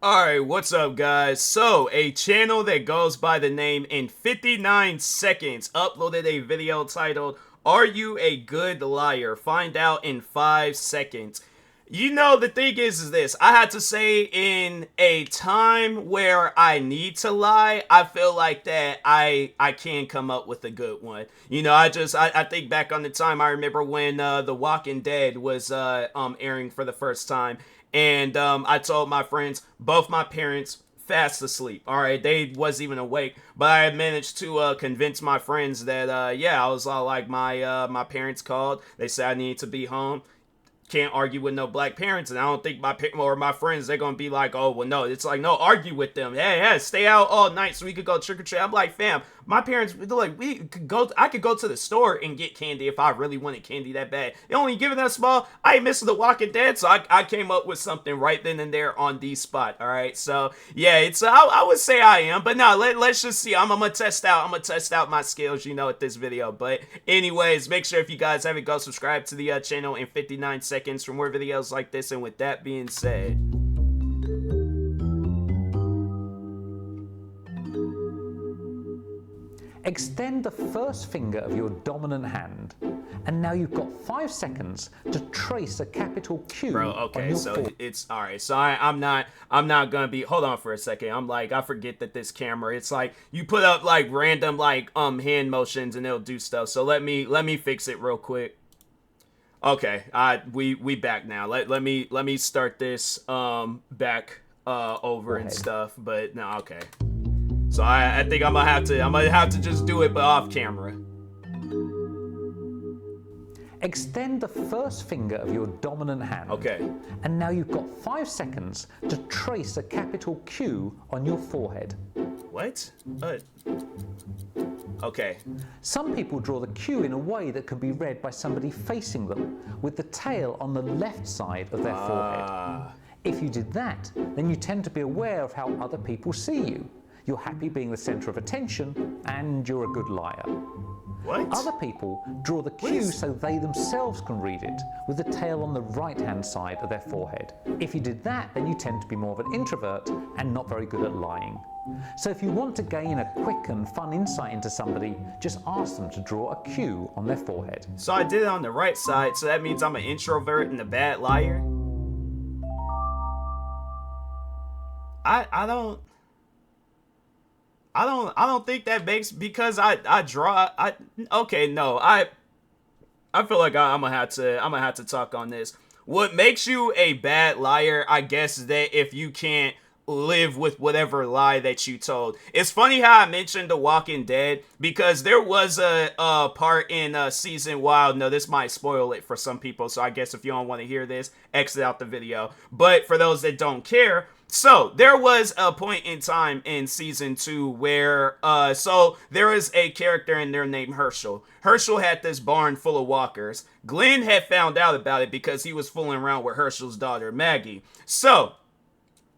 Alright, what's up guys? So, a channel that goes by the name In 59 Seconds uploaded a video titled, "Are You a Good Liar? Find Out in 5 Seconds." You know, the thing is this, I had to say in a time where I need to lie, I feel like that I can come up with a good one. You know, I think back on the time I remember when The Walking Dead was airing for the first time, and I told my friends, both my parents fast asleep. All right, they wasn't even awake, but I had managed to convince my friends that yeah, I was all like, my parents called. They said I needed to be home. Can't argue with no black parents, and I don't think my friends, they're gonna be like, oh well, no, it's like, no, argue with them. Hey, stay out all night so we could go trick or treat. I'm like, fam, my parents, they're like, we could go, I could go to the store and get candy if I really wanted candy that bad. They only giving that small. I ain't missing The Walking Dead, so I came up with something right then and there on the spot. All right, so yeah, it's I would say I am, but no, let's just see. I'm gonna test out my skills, you know, at this video. But anyways, make sure if you guys haven't, go subscribe to the channel In 59 Seconds for more videos like this. And with that being said, extend the first finger of your dominant hand, and now you've got 5 seconds to trace a capital Q. bro, okay, so it's all right. So I'm not gonna be, hold on for a second. I'm like, I forget that this camera, it's like you put up like random like hand motions and it'll do stuff. So let me fix it real quick. Okay, we back now. Let me start this back over and stuff. But no, okay. So I think I'm gonna have to just do it, but off camera. Extend the first finger of your dominant hand. Okay. And now you've got 5 seconds to trace a capital Q on your forehead. What? Okay. Some people draw the Q in a way that can be read by somebody facing them, with the tail on the left side of their forehead. If you did that, then you tend to be aware of how other people see you. You're happy being the center of attention, and you're a good liar. What? Other people draw the Q so they themselves can read it, with the tail on the right-hand side of their forehead. If you did that, then you tend to be more of an introvert and not very good at lying. So if you want to gain a quick and fun insight into somebody, just ask them to draw a Q on their forehead. So I did it on the right side, so that means I'm an introvert and a bad liar? I don't think that makes, because I draw, okay, no, I feel like I'm gonna have to talk on this. What makes you a bad liar, I guess, is that if you can't live with whatever lie that you told. It's funny how I mentioned The Walking Dead, because there was a part in season, no, this might spoil it for some people, so I guess if you don't want to hear this, exit out the video. But for those that don't care, so there was a point in time in season 2 where so there was a character in there named Herschel. Herschel had this barn full of walkers. Glenn had found out about it because he was fooling around with Herschel's daughter Maggie. So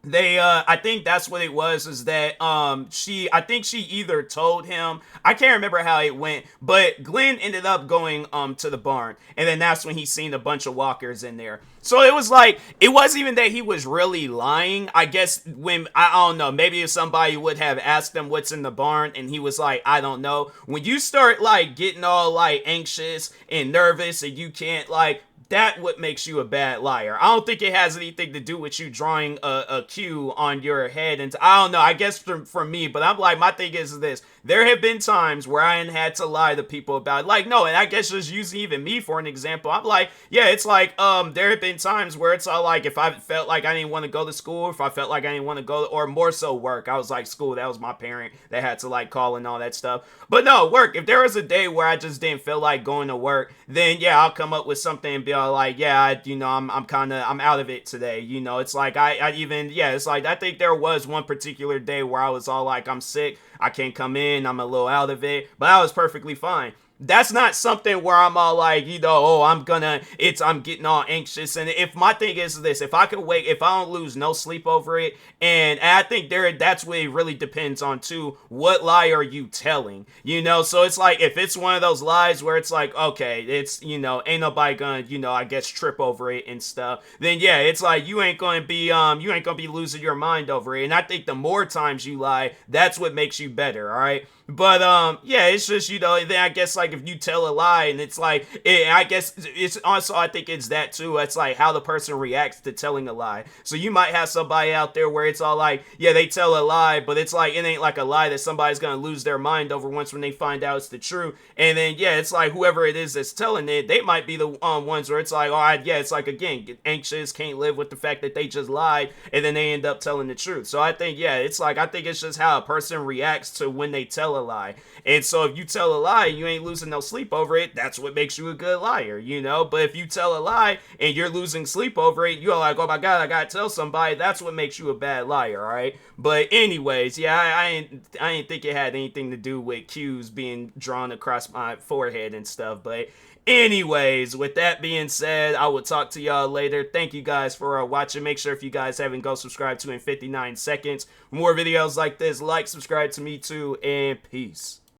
they I think that's what it was, is that I think she either told him, I can't remember how it went, but Glenn ended up going to the barn, and then that's when he seen a bunch of walkers in there. So it was like, it wasn't even that he was really lying. I guess when, I don't know, maybe if somebody would have asked him what's in the barn and he was like, I don't know. When you start like getting all like anxious and nervous and you can't like, that what makes you a bad liar. I don't think it has anything to do with you drawing a Q on your head. And I don't know, I guess for me, but I'm like, my thing is this. There have been times where I had to lie to people about it. Like, no, and I guess just using even me for an example, I'm like, yeah, it's like, there have been times where it's all like, if I felt like I didn't want to go to school, if I felt like I didn't want to go, or more so work, I was like, school, that was my parent that had to like call and all that stuff. But no, work, if there was a day where I just didn't feel like going to work, then yeah, I'll come up with something and be all like, yeah, I'm out of it today. You know, it's like, it's like, I think there was one particular day where I was all like, I'm sick, I can't come in, I'm a little out of it, but I was perfectly fine. That's not something where I'm all like, oh, I'm getting all anxious. And if my thing is this, if I don't lose no sleep over it, and I think that's what it really depends on too. What lie are you telling? So it's like, if it's one of those lies where it's like, okay, it's, ain't nobody gonna, I guess trip over it and stuff, then yeah, it's like, you ain't gonna be losing your mind over it. And I think the more times you lie, that's what makes you better, all right? But yeah, it's just, then I guess like if you tell a lie and it's like I guess it's also, I think it's that too. It's like how the person reacts to telling a lie. So you might have somebody out there where it's all like, yeah, they tell a lie, but it's like, it ain't like a lie that somebody's gonna lose their mind over once when they find out it's the truth. And then yeah, it's like whoever it is that's telling it, they might be the ones where it's like, all right, yeah, it's like, again, get anxious, can't live with the fact that they just lied, and then they end up telling the truth. So I think, yeah, it's like, I think it's just how a person reacts to when they tell a lie. And so if you tell a lie and you ain't losing no sleep over it, that's what makes you a good liar, But if you tell a lie and you're losing sleep over it, you're like, oh my god, I gotta tell somebody, that's what makes you a bad liar, all right? But anyways, yeah, I ain't think it had anything to do with Q's being drawn across my forehead and stuff. But anyways, with that being said, I will talk to y'all later. Thank you guys for watching. Make sure if you guys haven't, go subscribe to in 59 seconds. For more videos like this, like, subscribe to me too, and peace.